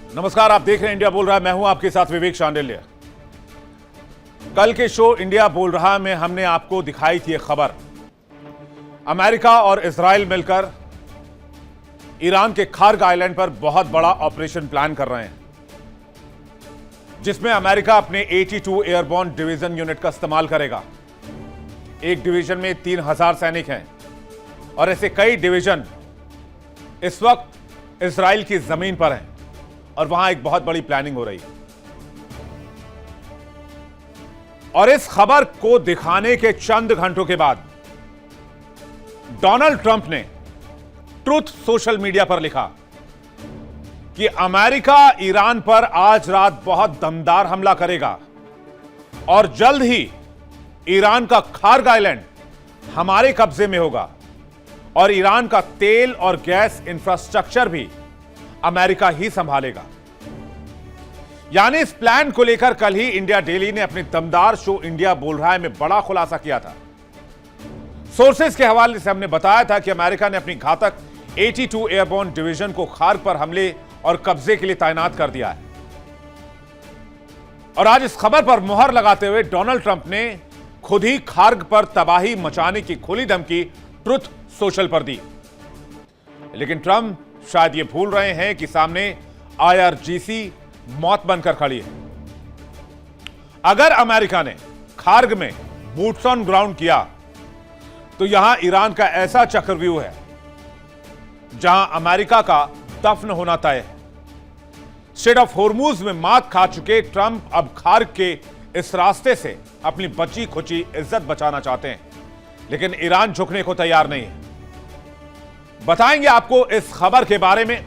नमस्कार, आप देख रहे हैं इंडिया बोल रहा है। मैं हूं आपके साथ विवेक शांडिल्य। कल के शो इंडिया बोल रहा में हमने आपको दिखाई थी एक खबर। अमेरिका और इजराइल मिलकर ईरान के खार्ग आइलैंड पर बहुत बड़ा ऑपरेशन प्लान कर रहे हैं, जिसमें अमेरिका अपने 82 एयरबोर्न डिवीजन यूनिट का इस्तेमाल करेगा। एक डिवीजन में 3000 सैनिक हैं और ऐसे कई डिवीजन इस वक्त इजराइल की जमीन पर हैं और वहां एक बहुत बड़ी प्लानिंग हो रही है। और इस खबर को दिखाने के चंद घंटों के बाद डोनाल्ड ट्रंप ने ट्रुथ सोशल मीडिया पर लिखा कि अमेरिका ईरान पर आज रात बहुत दमदार हमला करेगा और जल्द ही ईरान का खार्ग आइलैंड हमारे कब्जे में होगा और ईरान का तेल और गैस इंफ्रास्ट्रक्चर भी अमेरिका ही संभालेगा। यानी इस प्लान को लेकर कल ही इंडिया डेली ने अपने दमदार शो इंडिया बोल रहा है में बड़ा खुलासा किया था। सोर्सेस के हवाले से हमने बताया था कि अमेरिका ने अपनी घातक 82 एयरबोर्न डिवीजन को खार्ग पर हमले और कब्जे के लिए तैनात कर दिया है। और आज इस खबर पर मुहर लगाते हुए डोनाल्ड ट्रंप ने खुद ही खार्ग पर तबाही मचाने की खुली धमकी ट्रुथ सोशल पर दी। लेकिन ट्रंप शायद ये भूल रहे हैं कि सामने IRGC मौत बनकर खड़ी है। अगर अमेरिका ने खार्ग में बूट्स ऑन ग्राउंड किया तो यहां ईरान का ऐसा चक्रव्यूह है जहां अमेरिका का दफन होना तय है। स्ट्रेट ऑफ होर्मुज में मात खा चुके ट्रंप अब खार्ग के इस रास्ते से अपनी बची खुची इज्जत बचाना चाहते हैं, लेकिन ईरान झुकने को तैयार नहीं है। बताएंगे आपको इस खबर के बारे में,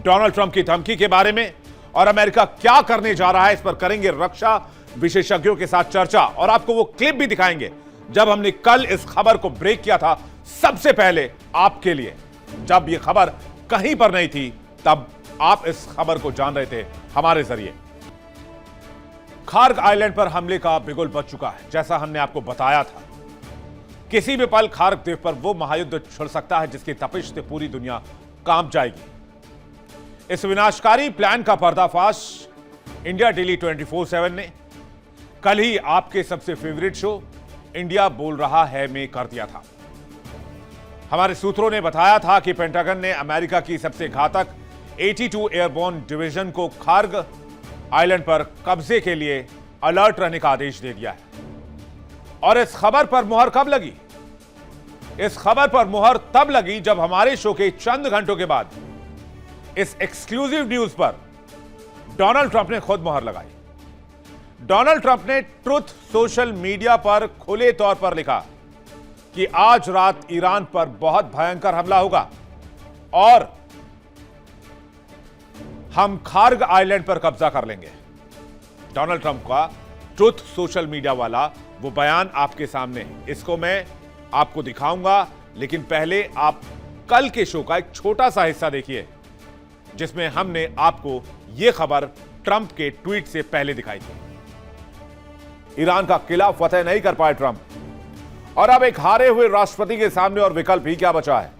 डोनाल्ड ट्रंप की धमकी के बारे में और अमेरिका क्या करने जा रहा है, इस पर करेंगे रक्षा विशेषज्ञों के साथ चर्चा। और आपको वो क्लिप भी दिखाएंगे जब हमने कल इस खबर को ब्रेक किया था, सबसे पहले आपके लिए, जब ये खबर कहीं पर नहीं थी, तब आप इस खबर को जान रहे थे हमारे जरिए। खार्ग आइलैंड पर हमले का बिगुल बज चुका है। जैसा हमने आपको बताया था, किसी भी पल खार्ग द्वीप पर वो महायुद्ध छिड़ सकता है जिसकी तपिश से पूरी दुनिया कांप जाएगी। इस विनाशकारी प्लान का पर्दाफाश इंडिया डेली 24/7 ने कल ही आपके सबसे फेवरेट शो इंडिया बोल रहा है में कर दिया था। हमारे सूत्रों ने बताया था कि पेंटागन ने अमेरिका की सबसे घातक 82 एयरबोर्न डिवीजन को खार्ग आइलैंड पर कब्जे के लिए अलर्ट रहने का आदेश दे दिया है। और इस खबर पर मुहर कब लगी? इस खबर पर मुहर तब लगी जब हमारे शो के चंद घंटों के बाद इस एक्सक्लूसिव न्यूज पर डोनाल्ड ट्रंप ने खुद मुहर लगाई। डोनाल्ड ट्रंप ने ट्रुथ सोशल मीडिया पर खुले तौर पर लिखा कि आज रात ईरान पर बहुत भयंकर हमला होगा और हम खार्ग आइलैंड पर कब्जा कर लेंगे। डोनाल्ड ट्रंप का ट्रुथ सोशल मीडिया वाला वो बयान आपके सामने है। इसको मैं आपको दिखाऊंगा, लेकिन पहले आप कल के शो का एक छोटा सा हिस्सा देखिए जिसमें हमने आपको यह खबर ट्रंप के ट्वीट से पहले दिखाई थी। ईरान का किला फतेह नहीं कर पाए ट्रंप, और अब एक हारे हुए राष्ट्रपति के सामने और विकल्प ही क्या बचा है।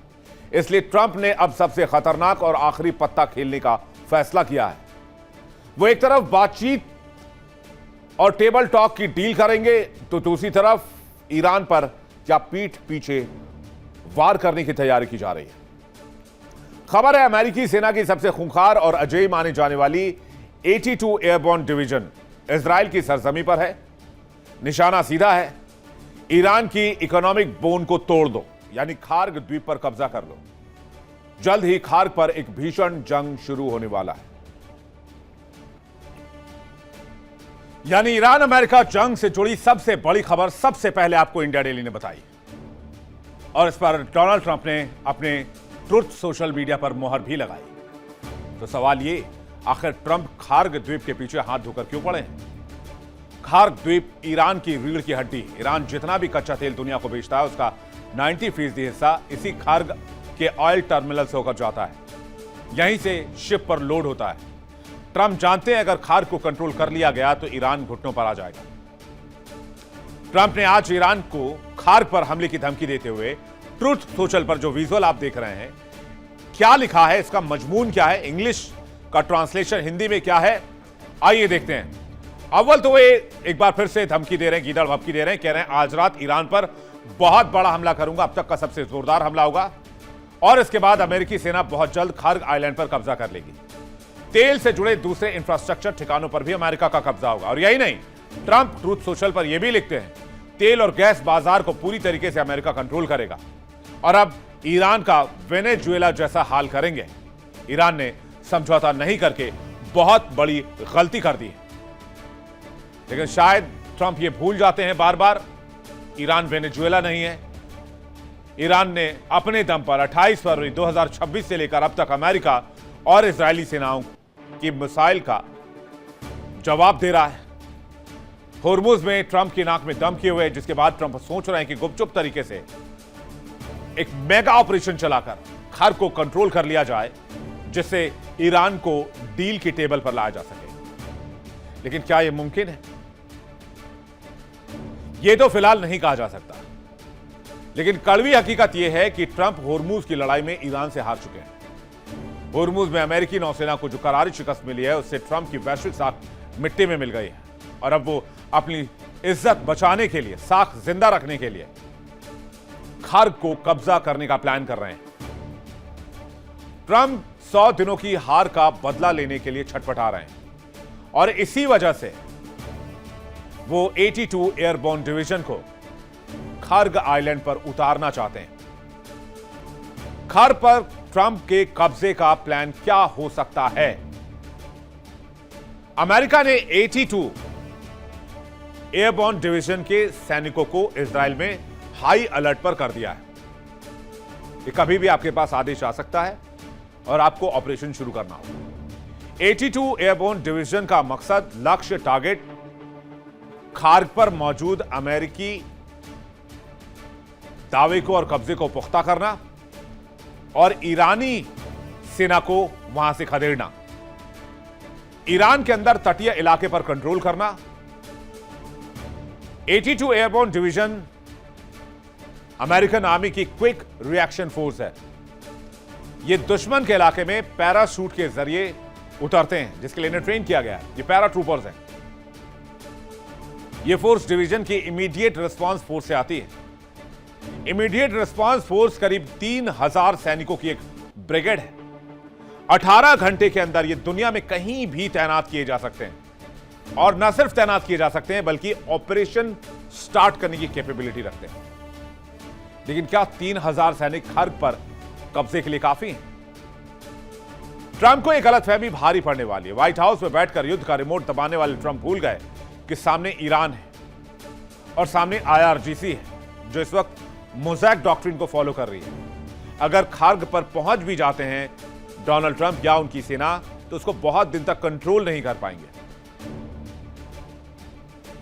इसलिए ट्रंप ने अब सबसे खतरनाक और आखिरी पत्ता खेलने का फैसला किया है। वो एक तरफ बातचीत और टेबल टॉक की डील करेंगे, तो दूसरी तरफ ईरान पर क्या पीठ पीछे वार करने की तैयारी की जा रही है। खबर है अमेरिकी सेना की सबसे खूंखार और अजेय माने जाने वाली 82 एयरबोर्न डिवीजन इजराइल की सरजमी पर है। निशाना सीधा है, ईरान की इकोनॉमिक बोन को तोड़ दो, यानी खार्ग द्वीप पर कब्जा कर लो। जल्द ही खार्ग पर एक भीषण जंग शुरू होने वाला है। यानी ईरान अमेरिका जंग से जुड़ी सबसे बड़ी खबर सबसे पहले आपको इंडिया डेली ने बताई, और इस पर डोनाल्ड ट्रंप ने अपने ट्रुथ सोशल मीडिया पर मुहर भी लगाई। तो सवाल ये, आखिर ट्रंप खार्ग द्वीप के पीछे हाथ धोकर क्यों पड़े हैं? खार्ग द्वीप ईरान की रीढ़ की हड्डी। ईरान जितना भी कच्चा तेल दुनिया को बेचता है, उसका 90% हिस्सा इसी खार्ग के ऑयल टर्मिनल से होकर जाता है। यहीं से शिप पर लोड होता है। ट्रंप जानते हैं अगर खार्ग को कंट्रोल कर लिया गया तो ईरान घुटनों पर आ जाएगा। ट्रंप ने आज ईरान को खार्ग पर हमले की धमकी देते हुए ट्रुथ सोशल पर जो विजुअल आप देख रहे हैं, क्या लिखा है, इसका मजमून क्या है, इंग्लिश का ट्रांसलेशन हिंदी में क्या है, आइए देखते हैं। अव्वल तो वे एक बार फिर से धमकी दे रहे हैं, गीदड़ भपकी दे रहे हैं, कह रहे हैं आज रात ईरान पर बहुत बड़ा हमला करूंगा, अब तक का सबसे जोरदार हमला होगा, और इसके बाद अमेरिकी सेना बहुत जल्द खार्ग आइलैंड पर कब्जा कर लेगी। तेल से जुड़े दूसरे इंफ्रास्ट्रक्चर ठिकानों पर भी अमेरिका का कब्जा होगा। और यही नहीं, ट्रंप ट्रूथ सोशल पर यह भी लिखते हैं तेल और गैस बाजार को पूरी तरीके से अमेरिका कंट्रोल करेगा और अब ईरान का वेनेजुएला जैसा हाल करेंगे। ईरान ने समझौता नहीं करके बहुत बड़ी गलती कर दी है, लेकिन शायद ट्रंप ये भूल जाते हैं बार बार, ईरान वेनेजुएला नहीं है। ईरान ने अपने दम पर 28 फरवरी 2026 से लेकर अब तक अमेरिका और इजरायली सेनाओं की मिसाइल का जवाब दे रहा है। होर्मुज में ट्रंप की नाक में दम किए हुए, जिसके बाद ट्रंप सोच रहे हैं कि गुपचुप तरीके से एक मेगा ऑपरेशन चलाकर खार्ग को कंट्रोल कर लिया जाए, जिससे ईरान को डील की टेबल पर लाया जा सके। लेकिन क्या यह मुमकिन है? यह तो फिलहाल नहीं कहा जा सकता, लेकिन कड़वी हकीकत यह है कि ट्रंप होर्मुज की लड़ाई में ईरान से हार चुके हैं। होर्मुज में अमेरिकी नौसेना को जो करारी शिकस्त मिली है, उससे ट्रंप की वैश्विक साख मिट्टी में मिल गई है और अब वो अपनी इज्जत बचाने के लिए, साख जिंदा रखने के लिए खार्ग को कब्जा करने का प्लान कर रहे हैं। ट्रंप 100 दिनों की हार का बदला लेने के लिए छटपटा रहे हैं और इसी वजह से वो 82 एयरबोर्न डिवीजन को खार्ग आइलैंड पर उतारना चाहते हैं। खार्ग पर ट्रंप के कब्जे का प्लान क्या हो सकता है? अमेरिका ने 82 एयरबोर्न डिवीजन के सैनिकों को इजराइल में हाई अलर्ट पर कर दिया है। ये कभी भी आपके पास आदेश आ सकता है और आपको ऑपरेशन शुरू करना होगा। 82 एयरबोर्न डिवीजन का मकसद, लक्ष्य, टारगेट खार्ग पर मौजूद अमेरिकी दावे को और कब्जे को पुख्ता करना और ईरानी सेना को वहां से खदेड़ना, ईरान के अंदर तटीय इलाके पर कंट्रोल करना। 82 एयरबोर्न डिवीजन अमेरिकन आर्मी की क्विक रिएक्शन फोर्स है। यह दुश्मन के इलाके में पैराशूट के जरिए उतरते हैं, जिसके लिए इन्हें ट्रेन किया गया है। ये पैराट्रूपर्स हैं। यह फोर्स डिवीजन की इमीडिएट रिस्पांस फोर्स से आती है। इमीडिएट रिस्पांस फोर्स करीब 3000 सैनिकों की एक ब्रिगेड है। 18 घंटे के अंदर ये दुनिया में कहीं भी तैनात किए जा सकते हैं, और न सिर्फ तैनात किए जा सकते हैं बल्कि ऑपरेशन स्टार्ट करने की कैपेबिलिटी रखते हैं। लेकिन क्या 3000 सैनिक खार्ग पर कब्जे के लिए काफी हैं? ट्रंप को एक गलतफहमी भारी पड़ने वाली है। व्हाइट हाउस में बैठकर युद्ध का रिमोट दबाने वाले ट्रंप भूल गए कि सामने ईरान है और सामने IRGC है, जो इस वक्त मोज़ैक डॉक्ट्रिन को फॉलो कर रही है। अगर खार्ग पर पहुंच भी जाते हैं डोनाल्ड ट्रंप या उनकी सेना, तो उसको बहुत दिन तक कंट्रोल नहीं कर पाएंगे।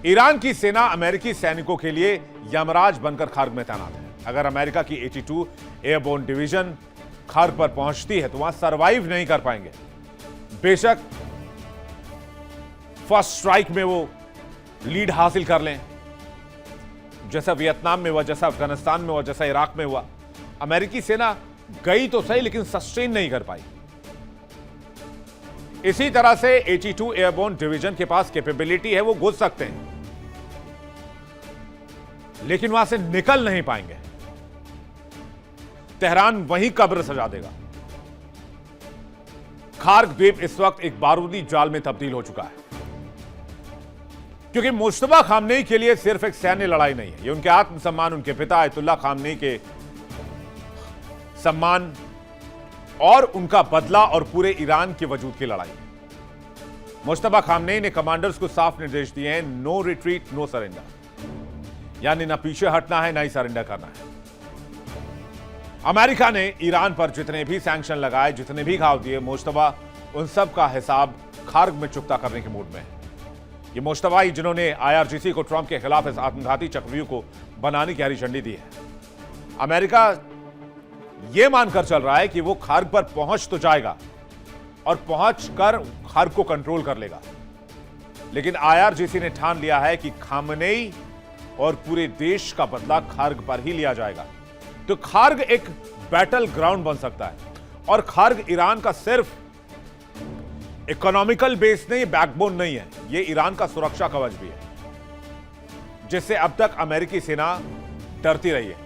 ईरान की सेना अमेरिकी सैनिकों के लिए यमराज बनकर खार्ग में तैनात है। अगर अमेरिका की 82 एयरबोर्न डिवीजन खार्ग पर पहुंचती है तो वहां सरवाइव नहीं कर पाएंगे। बेशक फर्स्ट स्ट्राइक में वो लीड हासिल कर लें, जैसा वियतनाम में हुआ, जैसा अफगानिस्तान में हुआ, जैसा इराक में हुआ। अमेरिकी सेना गई तो सही, लेकिन सस्टेन नहीं कर पाई। इसी तरह से 82 एयरबोर्न डिवीजन के पास कैपेबिलिटी है, वो घुस सकते हैं, लेकिन वहां से निकल नहीं पाएंगे। तेहरान वहीं कब्र सजा देगा। खार्ग द्वीप इस वक्त एक बारूदी जाल में तब्दील हो चुका है, क्योंकि मुश्तबा खामनेई के लिए सिर्फ एक सैन्य लड़ाई नहीं है, ये उनके आत्मसम्मान, उनके पिता आयतुल्लाह खामनेई के सम्मान और उनका बदला और पूरे ईरान के वजूद की लड़ाई है। मुश्तबा खामनेई ने कमांडर्स को साफ निर्देश दिए हैं, नो रिट्रीट, नो सरेंडर, यानी ना पीछे हटना है, ना ही सरेंडर करना है। अमेरिका ने ईरान पर जितने भी सैंक्शन लगाए, जितने भी घाव दिए, मुश्तबा उन सब का हिसाब खार्ग में चुकता करने के मूड में है। ये मुश्तबा ही जिन्होंने IRGC को ट्रंप के खिलाफ इस आत्मघाती चक्रव्यूह को बनाने की हरी झंडी दी है। अमेरिका यह मानकर चल रहा है कि वो खार्ग पर पहुंच तो जाएगा और पहुंचकर खार्ग को कंट्रोल कर लेगा, लेकिन IRGC ने ठान लिया है कि खामनेई और पूरे देश का बदला खार्ग पर ही लिया जाएगा। तो खार्ग एक बैटल ग्राउंड बन सकता है, और खार्ग ईरान का सिर्फ इकोनॉमिकल बेस नहीं, बैकबोन नहीं है, ये ईरान का सुरक्षा कवच भी है, जिससे अब तक अमेरिकी सेना डरती रही है।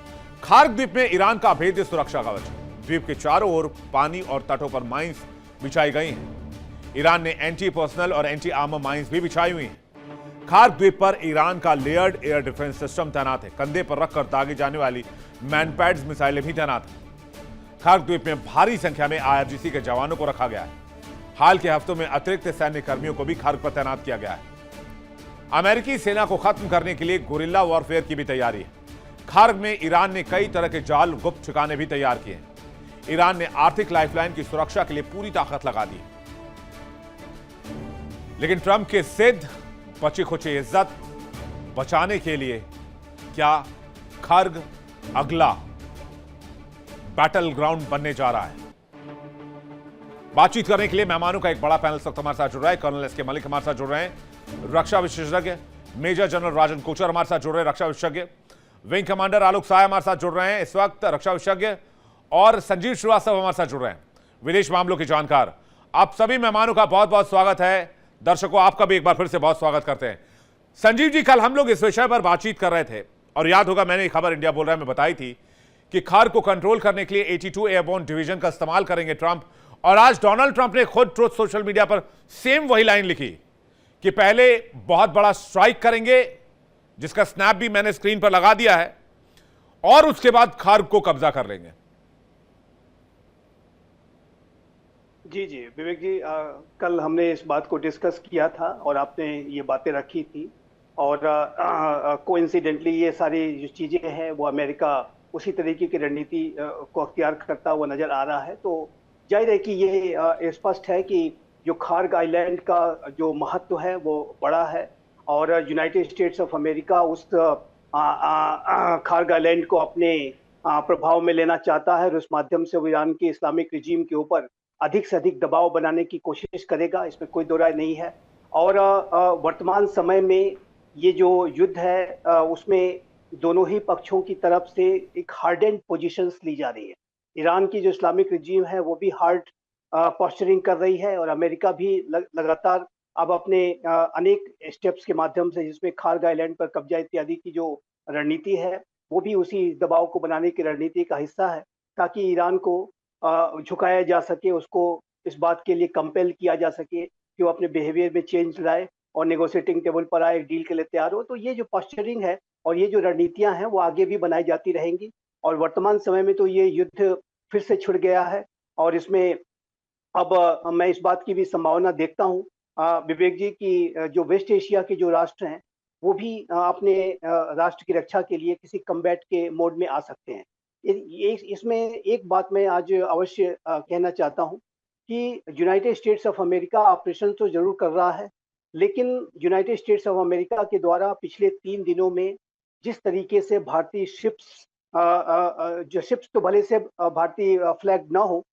खार्क द्वीप में ईरान का अभेद्य सुरक्षा कवच है। द्वीप के चारों ओर पानी और तटों पर माइंस बिछाई गई हैं। ईरान ने एंटी पर्सनल और एंटी आर्मर माइंस भी बिछाई हुई हैं। खार्क द्वीप पर ईरान का लेयर्ड एयर डिफेंस सिस्टम तैनात है। कंधे पर रखकर दागी जाने वाली मैनपैड्स मिसाइलें भी तैनात हैं। खार्क द्वीप में भारी संख्या में आईआरजीसी के जवानों को रखा गया है। हाल के हफ्तों में अतिरिक्त सैन्य कर्मियों को भी खार्क पर तैनात किया गया है। अमेरिकी सेना को खत्म करने के लिए गुरिल्ला वॉरफेयर की भी तैयारी है। खार्क में ईरान ने कई तरह के जाल गुप्त ठिकाने भी तैयार किए हैं। ईरान ने आर्थिक लाइफलाइन की सुरक्षा के लिए पूरी ताकत लगा दी। लेकिन ट्रंप के सिद्ध बची खुची इज्जत बचाने के लिए क्या खार्क अगला बैटल ग्राउंड बनने जा रहा है? बातचीत करने के लिए मेहमानों का एक बड़ा पैनल इस वक्त हमारे साथ जुड़ रहा है। कर्नल एस के मलिक हमारे साथ जुड़ रहे हैं, रक्षा विशेषज्ञ। मेजर जनरल राजन कोचर हमारे साथ जुड़ रहे हैं, रक्षा विशेषज्ञ। विंग कमांडर आलोक साय हमारे साथ जुड़ रहे हैं इस वक्त, रक्षा विशेषज्ञ। और संजीव श्रीवास्तव हमारे साथ जुड़ रहे हैं, विदेश मामलों के जानकार। आप सभी मेहमानों का बहुत बहुत स्वागत है। दर्शकों, आपका भी एक बार फिर से बहुत स्वागत करते हैं। संजीव जी, कल हम लोग इस विषय पर बातचीत कर रहे थे और याद होगा मैंने खबर इंडिया बोल रहा है में बताई थी कि खार्क को कंट्रोल करने के लिए 82 एयरबोर्न डिवीजन का इस्तेमाल करेंगे ट्रंप। और आज डोनाल्ड ट्रंप ने खुद ट्रुथ सोशल मीडिया पर सेम वही लाइन लिखी कि पहले बहुत बड़ा स्ट्राइक करेंगे, जिसका स्नैप भी मैंने स्क्रीन पर लगा दिया है, और उसके बाद खार्क को कब्जा कर लेंगे। जी जी विवेक जी, कल हमने इस बात को डिस्कस किया था और आपने ये बातें रखी थी। और कोइंसिडेंटली ये सारी जो चीज़ें हैं वो अमेरिका उसी तरीके की रणनीति को अख्तियार करता हुआ नज़र आ रहा है। तो जाहिर है कि ये स्पष्ट है कि जो खार्क आइलैंड का जो महत्व है वो बड़ा है और यूनाइटेड स्टेट्स ऑफ अमेरिका उस खार्क आइलैंड को अपने प्रभाव में लेना चाहता है और उस माध्यम से वो ईरान के इस्लामिक रिजीम के ऊपर अधिक से अधिक दबाव बनाने की कोशिश करेगा, इसमें कोई दो राय नहीं है। और वर्तमान समय में ये जो युद्ध है उसमें दोनों ही पक्षों की तरफ से एक हार्डेंड पोजीशंस ली जा रही है। ईरान की जो इस्लामिक रिजीम है वो भी हार्ड पोस्चरिंग कर रही है और अमेरिका भी लगातार अब अपने अनेक स्टेप्स के माध्यम से, जिसमें खार्क आइलैंड पर कब्जा इत्यादि की जो रणनीति है वो भी उसी दबाव को बनाने की रणनीति का हिस्सा है, ताकि ईरान को झुकाया जा सके, उसको इस बात के लिए कंपेल किया जा सके कि वो अपने बिहेवियर में चेंज लाए और नेगोशिएटिंग टेबल पर आए, डील के लिए तैयार हो। तो ये जो पोस्चरिंग है और ये जो रणनीतियां हैं वो आगे भी बनाई जाती रहेंगी। और वर्तमान समय में तो ये युद्ध फिर से छिड़ गया है और इसमें अब मैं इस बात की भी संभावना देखता हूँ विवेक जी की जो वेस्ट एशिया के जो राष्ट्र हैं वो भी अपने राष्ट्र की रक्षा के लिए किसी कम्बैट के मोड में आ सकते हैं। इसमें एक बात मैं आज अवश्य कहना चाहता हूँ कि United states of America operation तो जरूर कर रहा है, लेकिन यूनाइटेड स्टेट्स ऑफ अमेरिका के द्वारा पिछले 3 दिनों में जिस तरीके से भारतीय शिप्स जो शिप्स तो भले से भारतीय फ्लैग ना हो